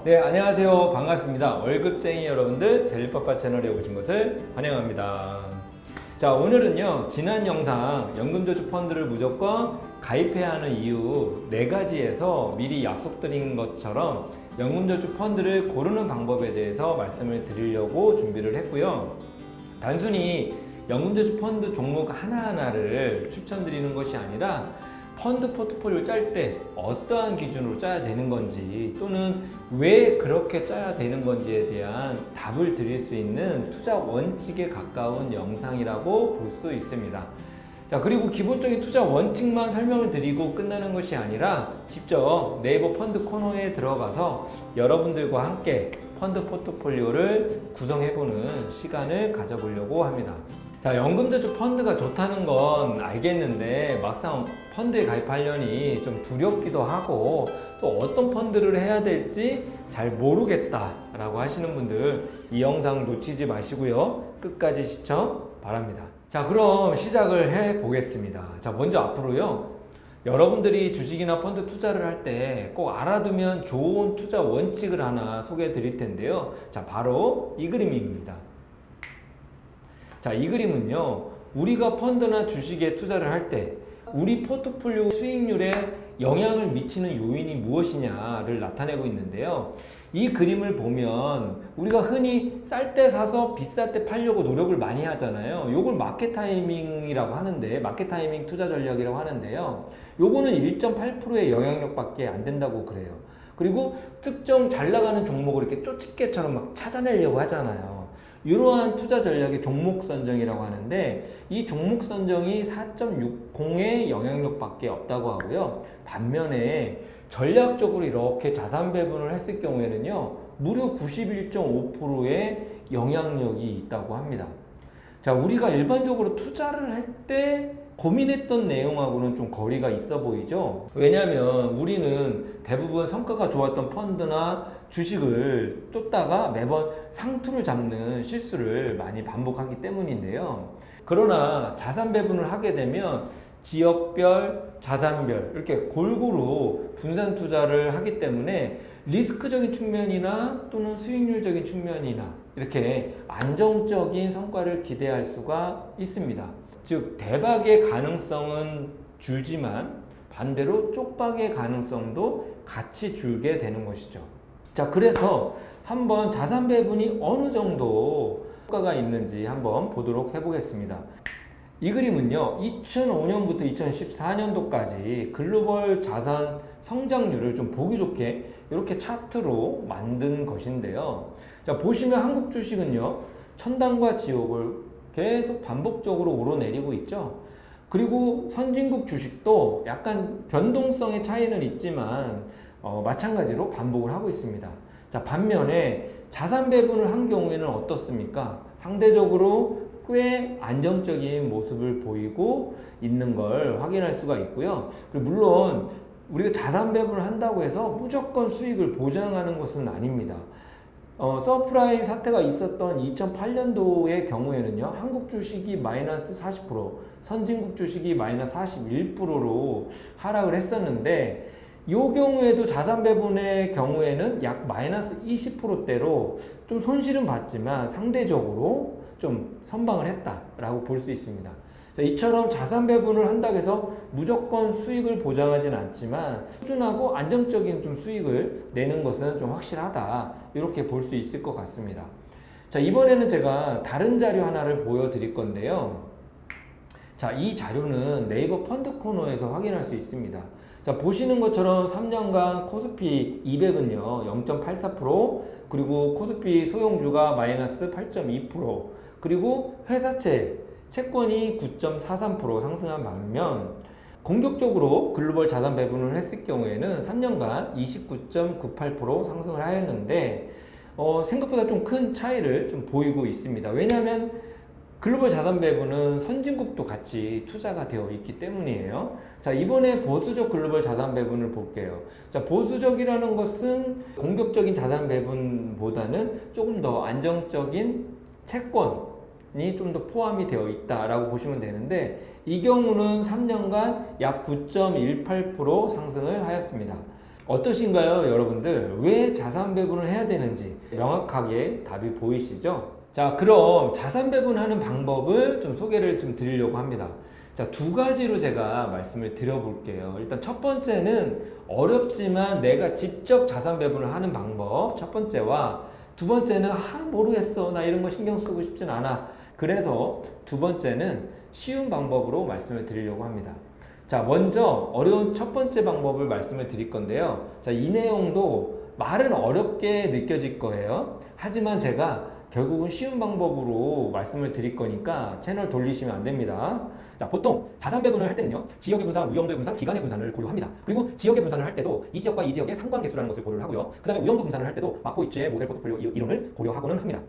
네, 안녕하세요. 반갑습니다. 월급쟁이 여러분들 젤리빠빠 채널에 오신 것을 환영합니다. 자, 오늘은요, 지난 영상 연금저축 펀드를 무조건 가입해야 하는 이유 4가지에서 미리 약속드린 것처럼 연금저축 펀드를 고르는 방법에 대해서 말씀을 드리려고 준비를 했고요. 단순히 연금저축 펀드 종목 하나하나를 추천드리는 것이 아니라 펀드 포트폴리오 짤 때 어떠한 기준으로 짜야 되는 건지, 또는 왜 그렇게 짜야 되는 건지에 대한 답을 드릴 수 있는 투자 원칙에 가까운 영상이라고 볼 수 있습니다. 자, 그리고 기본적인 투자 원칙만 설명을 드리고 끝나는 것이 아니라 직접 네이버 펀드 코너에 들어가서 여러분들과 함께 펀드 포트폴리오를 구성해보는 시간을 가져보려고 합니다. 자, 연금저축 펀드가 좋다는 건 알겠는데 막상 펀드에 가입하려니 좀 두렵기도 하고, 또 어떤 펀드를 해야 될지 잘 모르겠다라고 하시는 분들 이 영상 놓치지 마시고요, 끝까지 시청 바랍니다. 자, 그럼 시작을 해 보겠습니다. 자, 먼저 앞으로요, 여러분들이 주식이나 펀드 투자를 할 때 꼭 알아두면 좋은 투자 원칙을 하나 소개해 드릴 텐데요. 자, 바로 이 그림입니다. 자, 이 그림은요, 우리가 펀드나 주식에 투자를 할 때 우리 포트폴리오 수익률에 영향을 미치는 요인이 무엇이냐를 나타내고 있는데요. 이 그림을 보면 우리가 흔히 쌀 때 사서 비쌀 때 팔려고 노력을 많이 하잖아요. 요걸 마켓 타이밍이라고 하는데, 마켓 타이밍 투자 전략이라고 하는데요. 요거는 1.8%의 영향력밖에 안 된다고 그래요. 그리고 특정 잘 나가는 종목을 이렇게 쫓집게처럼 막 찾아내려고 하잖아요. 이러한 투자 전략이 종목 선정이라고 하는데, 이 종목 선정이 4.60의 영향력밖에 없다고 하고요. 반면에 전략적으로 이렇게 자산 배분을 했을 경우에는요, 무려 91.5%의 영향력이 있다고 합니다. 자, 우리가 일반적으로 투자를 할 때 고민했던 내용하고는 좀 거리가 있어 보이죠? 왜냐하면 우리는 대부분 성과가 좋았던 펀드나 주식을 쫓다가 매번 상투를 잡는 실수를 많이 반복하기 때문인데요. 그러나 자산 배분을 하게 되면 지역별, 자산별 이렇게 골고루 분산 투자를 하기 때문에 리스크적인 측면이나 또는 수익률적인 측면이나 이렇게 안정적인 성과를 기대할 수가 있습니다. 즉, 대박의 가능성은 줄지만 반대로 쪽박의 가능성도 같이 줄게 되는 것이죠. 자, 그래서 한번 자산 배분이 어느 정도 효과가 있는지 한번 보도록 해보겠습니다. 이 그림은요, 2005년부터 2014년도까지 글로벌 자산 성장률을 좀 보기 좋게 이렇게 차트로 만든 것인데요. 자, 보시면 한국 주식은요, 천당과 지옥을 계속 반복적으로 오르내리고 있죠. 그리고 선진국 주식도 약간 변동성의 차이는 있지만 마찬가지로 반복을 하고 있습니다. 자, 반면에 자산 배분을 한 경우에는 어떻습니까? 상대적으로 꽤 안정적인 모습을 보이고 있는 걸 확인할 수가 있고요. 그리고 물론 우리가 자산 배분을 한다고 해서 무조건 수익을 보장하는 것은 아닙니다. 서프라임 사태가 있었던 2008년도의 경우에는요, 한국 주식이 마이너스 40%, 선진국 주식이 마이너스 41%로 하락을 했었는데, 이 경우에도 자산 배분의 경우에는 약 마이너스 20%대로 좀 손실은 봤지만 상대적으로 좀 선방을 했다라고 볼 수 있습니다. 자, 이처럼 자산 배분을 한다고 해서 무조건 수익을 보장하지는 않지만 꾸준하고 안정적인 좀 수익을 내는 것은 좀 확실하다, 이렇게 볼 수 있을 것 같습니다. 자, 이번에는 제가 다른 자료 하나를 보여드릴 건데요. 자, 이 자료는 네이버 펀드 코너에서 확인할 수 있습니다. 자, 보시는 것처럼 3년간 코스피 200은요 0.84%, 그리고 코스피 소형주가 마이너스 8.2%, 그리고 회사채 채권이 9.43% 상승한 반면 공격적으로 글로벌 자산 배분을 했을 경우에는 3년간 29.98% 상승을 하였는데, 생각보다 좀 큰 차이를 좀 보이고 있습니다. 왜냐하면 글로벌 자산 배분은 선진국도 같이 투자가 되어 있기 때문이에요. 자, 이번에 보수적 글로벌 자산 배분을 볼게요. 자, 보수적이라는 것은 공격적인 자산 배분보다는 조금 더 안정적인 채권이 좀 더 포함이 되어 있다라고 보시면 되는데, 이 경우는 3년간 약 9.18% 상승을 하였습니다. 어떠신가요, 여러분들? 왜 자산 배분을 해야 되는지 명확하게 답이 보이시죠? 자, 그럼 자산 배분하는 방법을 좀 소개를 좀 드리려고 합니다. 자, 두 가지로 제가 말씀을 드려볼게요. 일단 첫 번째는 어렵지만 내가 직접 자산 배분을 하는 방법, 첫 번째와 두 번째는 모르겠어, 나 이런 거 신경 쓰고 싶진 않아. 그래서 두 번째는 쉬운 방법으로 말씀을 드리려고 합니다. 자, 먼저 어려운 첫 번째 방법을 말씀을 드릴 건데요. 자, 이 내용도 말은 어렵게 느껴질 거예요. 하지만 제가 결국은 쉬운 방법으로 말씀을 드릴 거니까 채널 돌리시면 안 됩니다. 자, 보통 자산 배분을 할 때는요, 지역의 분산, 우영도의 분산, 기간의 분산을 고려합니다. 그리고 지역의 분산을 할 때도 이 지역과 이 지역의 상관계수라는 것을 고려를 하고요. 그 다음에 우영도 분산을 할 때도 마코이츠의 모델 포트폴리오 이론을 고려하고는 합니다.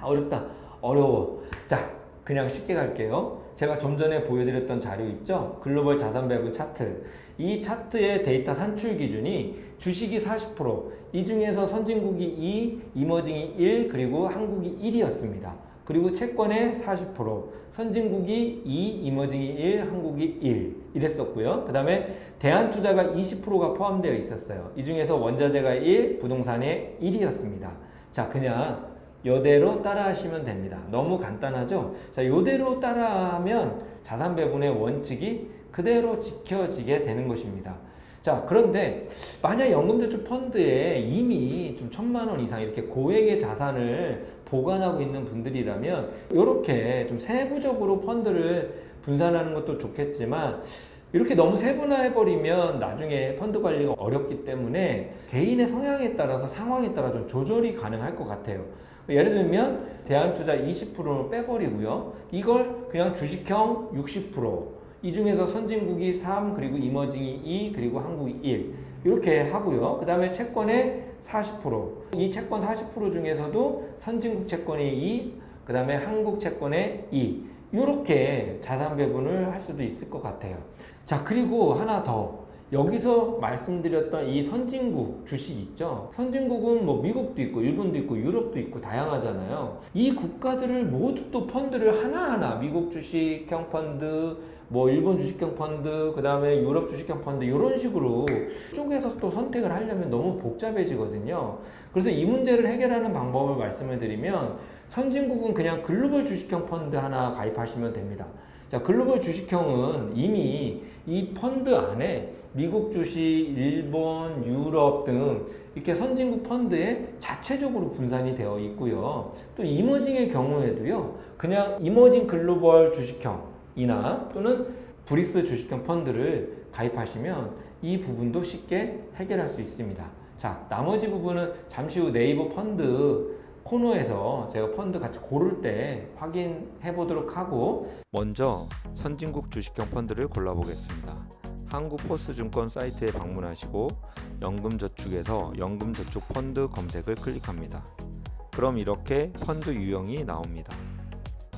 어렵다. 어려워. 자, 그냥 쉽게 갈게요. 제가 좀 전에 보여드렸던 자료 있죠? 글로벌 자산 배분 차트. 이 차트의 데이터 산출 기준이 주식이 40%, 이 중에서 선진국이 2, 이머징이 1, 그리고 한국이 1이었습니다. 그리고 채권의 40%, 선진국이 2, 이머징이 1, 한국이 1 이랬었고요. 그 다음에 대한투자가 20%가 포함되어 있었어요. 이 중에서 원자재가 1, 부동산의 1이었습니다. 자, 그냥 요대로 따라 하시면 됩니다. 너무 간단하죠? 자, 요대로 따라하면 자산 배분의 원칙이 그대로 지켜지게 되는 것입니다. 자, 그런데 만약 연금저축 펀드에 이미 좀 1,000만 원 이상 이렇게 고액의 자산을 보관하고 있는 분들이라면 이렇게 좀 세부적으로 펀드를 분산하는 것도 좋겠지만 이렇게 너무 세분화해버리면 나중에 펀드 관리가 어렵기 때문에 개인의 성향에 따라서 상황에 따라 좀 조절이 가능할 것 같아요. 예를 들면 대한투자 20%를 빼버리고요. 이걸 그냥 주식형 60%, 이 중에서 선진국이 3, 그리고 이머징이 2, 그리고 한국이 1 이렇게 하고요. 그 다음에 채권의 40%, 이 채권 40% 중에서도 선진국 채권의 2, 그 다음에 한국 채권의 2 이렇게 자산 배분을 할 수도 있을 것 같아요. 자, 그리고 하나 더. 여기서 말씀드렸던 이 선진국 주식 있죠? 선진국은 뭐 미국도 있고 일본도 있고 유럽도 있고 다양하잖아요. 이 국가들을 모두 또 펀드를 하나하나 미국 주식형 펀드, 뭐 일본 주식형 펀드, 그 다음에 유럽 주식형 펀드 이런 식으로 쪽에서 또 선택을 하려면 너무 복잡해지거든요. 그래서 이 문제를 해결하는 방법을 말씀을 드리면 선진국은 그냥 글로벌 주식형 펀드 하나 가입하시면 됩니다. 자, 글로벌 주식형은 이미 이 펀드 안에 미국 주식, 일본, 유럽 등 이렇게 선진국 펀드에 자체적으로 분산이 되어 있고요. 또 이머징의 경우에도요, 그냥 이머징 글로벌 주식형이나 또는 브릭스 주식형 펀드를 가입하시면 이 부분도 쉽게 해결할 수 있습니다. 자, 나머지 부분은 잠시 후 네이버 펀드 코너에서 제가 펀드 같이 고를 때 확인해 보도록 하고, 먼저 선진국 주식형 펀드를 골라 보겠습니다. 한국포스증권 사이트에 방문하시고 연금저축에서 연금저축 펀드 검색을 클릭합니다. 그럼 이렇게 펀드 유형이 나옵니다.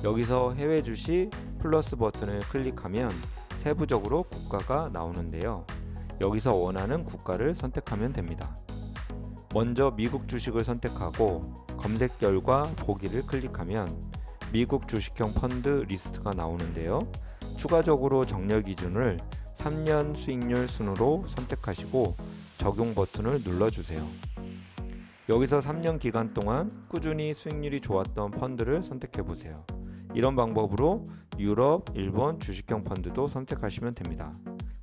여기서 해외 주식 플러스 버튼을 클릭하면 세부적으로 국가가 나오는데요. 여기서 원하는 국가를 선택하면 됩니다. 먼저 미국 주식을 선택하고 검색 결과 보기를 클릭하면 미국 주식형 펀드 리스트가 나오는데요. 추가적으로 정렬 기준을 3년 수익률 순으로 선택하시고 적용 버튼을 눌러주세요. 여기서 3년 기간 동안 꾸준히 수익률이 좋았던 펀드를 선택해보세요. 이런 방법으로 유럽, 일본 주식형 펀드도 선택하시면 됩니다.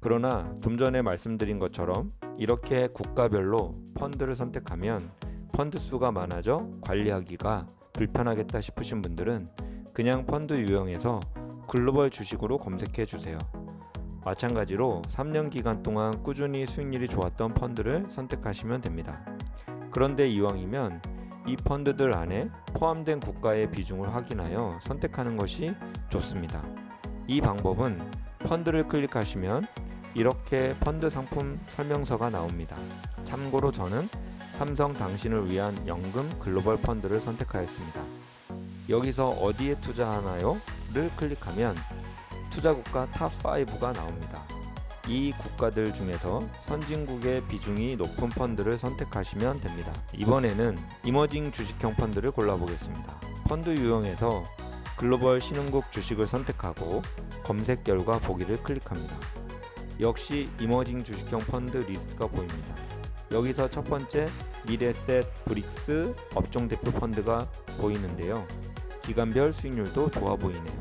그러나 좀 전에 말씀드린 것처럼 이렇게 국가별로 펀드를 선택하면 펀드 수가 많아져 관리하기가 불편하겠다 싶으신 분들은 그냥 펀드 유형에서 글로벌 주식으로 검색해 주세요. 마찬가지로 3년 기간 동안 꾸준히 수익률이 좋았던 펀드를 선택하시면 됩니다. 그런데 이왕이면 이 펀드들 안에 포함된 국가의 비중을 확인하여 선택하는 것이 좋습니다. 이 방법은 펀드를 클릭하시면 이렇게 펀드 상품 설명서가 나옵니다. 참고로 저는 삼성 당신을 위한 연금 글로벌 펀드를 선택하였습니다. 여기서 어디에 투자하나요? 를 클릭하면 투자국가 탑5가 나옵니다. 이 국가들 중에서 선진국의 비중이 높은 펀드를 선택하시면 됩니다. 이번에는 이머징 주식형 펀드를 골라보겠습니다. 펀드 유형에서 글로벌 신흥국 주식을 선택하고 검색 결과 보기를 클릭합니다. 역시 이머징 주식형 펀드 리스트가 보입니다. 여기서 첫 번째 미래셋 브릭스 업종 대표 펀드가 보이는데요. 기간별 수익률도 좋아 보이네요.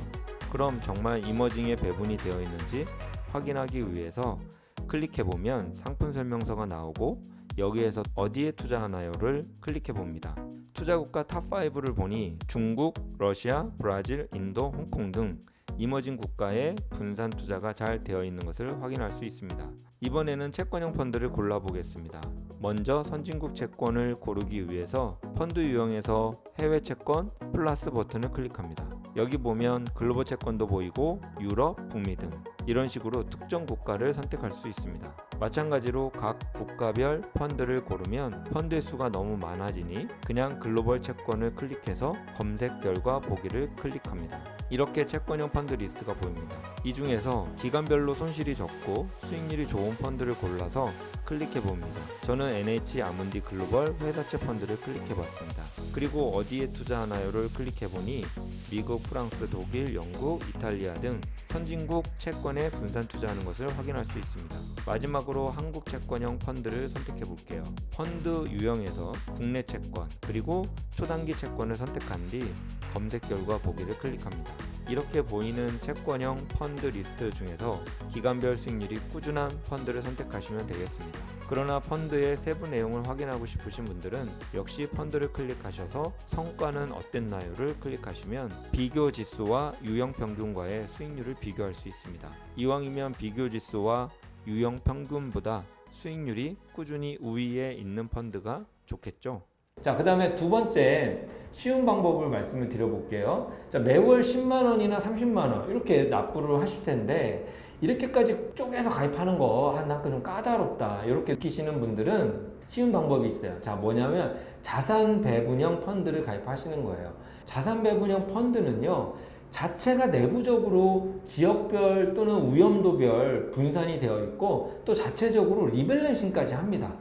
그럼 정말 이머징에 배분이 되어 있는지 확인하기 위해서 클릭해보면 상품 설명서가 나오고 여기에서 어디에 투자하나요를 클릭해봅니다. 투자국가 탑5를 보니 중국, 러시아, 브라질, 인도, 홍콩 등 이머징 국가의 분산 투자가 잘 되어 있는 것을 확인할 수 있습니다. 이번에는 채권형 펀드를 골라보겠습니다. 먼저 선진국 채권을 고르기 위해서 펀드 유형에서 해외 채권 플러스 버튼을 클릭합니다. 여기 보면 글로벌 채권도 보이고 유럽, 북미 등 이런 식으로 특정 국가를 선택할 수 있습니다. 마찬가지로 각 국가별 펀드를 고르면 펀드의 수가 너무 많아지니 그냥 글로벌 채권을 클릭해서 검색 결과 보기를 클릭합니다. 이렇게 채권형 펀드 리스트가 보입니다. 이 중에서 기간별로 손실이 적고 수익률이 좋은 펀드를 골라서 클릭해봅니다. 저는 NH 아문디 글로벌 회사채 펀드를 클릭해봤습니다. 그리고 어디에 투자하나요를 클릭해보니 미국, 프랑스, 독일, 영국, 이탈리아 등 선진국 채권에 분산 투자하는 것을 확인할 수 있습니다. 마지막으로 한국 채권형 펀드를 선택해볼게요. 펀드 유형에서 국내 채권 그리고 초단기 채권을 선택한 뒤 검색 결과 보기를 클릭합니다. 이렇게 보이는 채권형 펀드 리스트 중에서 기간별 수익률이 꾸준한 펀드를 선택하시면 되겠습니다. 그러나 펀드의 세부 내용을 확인하고 싶으신 분들은 역시 펀드를 클릭하셔서 성과는 어땠나요를 클릭하시면 비교 지수와 유형 평균과의 수익률을 비교할 수 있습니다. 이왕이면 비교 지수와 유형 평균보다 수익률이 꾸준히 우위에 있는 펀드가 좋겠죠. 자, 그 다음에 두 번째 쉬운 방법을 말씀을 드려볼게요. 자, 매월 10만원이나 30만원 이렇게 납부를 하실 텐데 이렇게까지 쪼개서 가입하는 거 난 좀 까다롭다 이렇게 느끼시는 분들은 쉬운 방법이 있어요. 자, 뭐냐면 자산 배분형 펀드를 가입하시는 거예요. 자산 배분형 펀드는요 자체가 내부적으로 지역별 또는 위험도별 분산이 되어 있고 또 자체적으로 리밸런싱까지 합니다.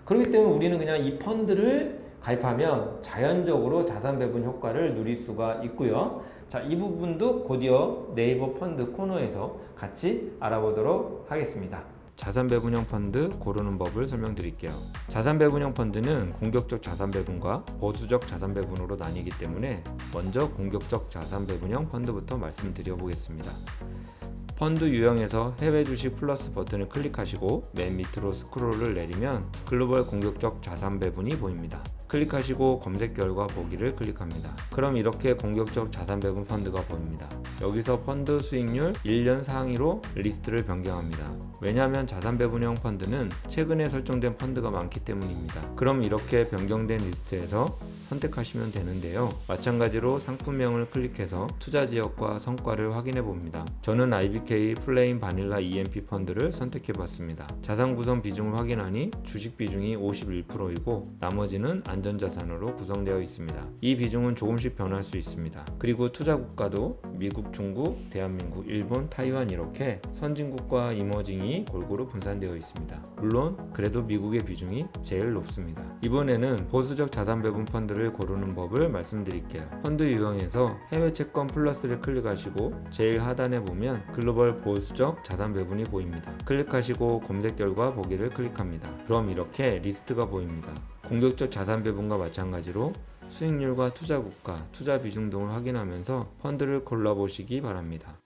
그렇기 때문에 우리는 그냥 이 펀드를 가입하면 자연적으로 자산 배분 효과를 누릴 수가 있고요. 자, 이 부분도 곧이어 네이버 펀드 코너에서 같이 알아보도록 하겠습니다. 자산 배분형 펀드 고르는 법을 설명드릴게요. 자산 배분형 펀드는 공격적 자산 배분과 보수적 자산 배분으로 나뉘기 때문에 먼저 공격적 자산 배분형 펀드부터 말씀드려 보겠습니다. 펀드 유형에서 해외 주식 플러스 버튼을 클릭하시고 맨 밑으로 스크롤을 내리면 글로벌 공격적 자산 배분이 보입니다. 클릭하시고 검색 결과 보기를 클릭합니다. 그럼 이렇게 공격적 자산 배분 펀드가 보입니다. 여기서 펀드 수익률 1년 상위로 리스트를 변경합니다. 왜냐하면 자산 배분형 펀드는 최근에 설정된 펀드가 많기 때문입니다. 그럼 이렇게 변경된 리스트에서 선택하시면 되는데요. 마찬가지로 상품명을 클릭해서 투자 지역과 성과를 확인해 봅니다. 저는 IBK 플레인 바닐라 EMP 펀드를 선택해 봤습니다. 자산 구성 비중을 확인하니 주식 비중이 51%이고 나머지는 안전자산으로 구성되어 있습니다. 이 비중은 조금씩 변할 수 있습니다. 그리고 투자 국가도 미국, 중국, 대한민국, 일본, 타이완 이렇게 선진국과 이머징이 골고루 분산되어 있습니다. 물론 그래도 미국의 비중이 제일 높습니다. 이번에는 보수적 자산 배분 펀드를 고르는 법을 말씀드릴게요. 펀드 유형에서 해외 채권 플러스를 클릭하시고 제일 하단에 보면 글로벌 보수적 자산 배분이 보입니다. 클릭하시고 검색 결과 보기를 클릭합니다. 그럼 이렇게 리스트가 보입니다. 공격적 자산 배분과 마찬가지로 수익률과 투자 국가, 투자 비중 등을 확인하면서 펀드를 골라보시기 바랍니다.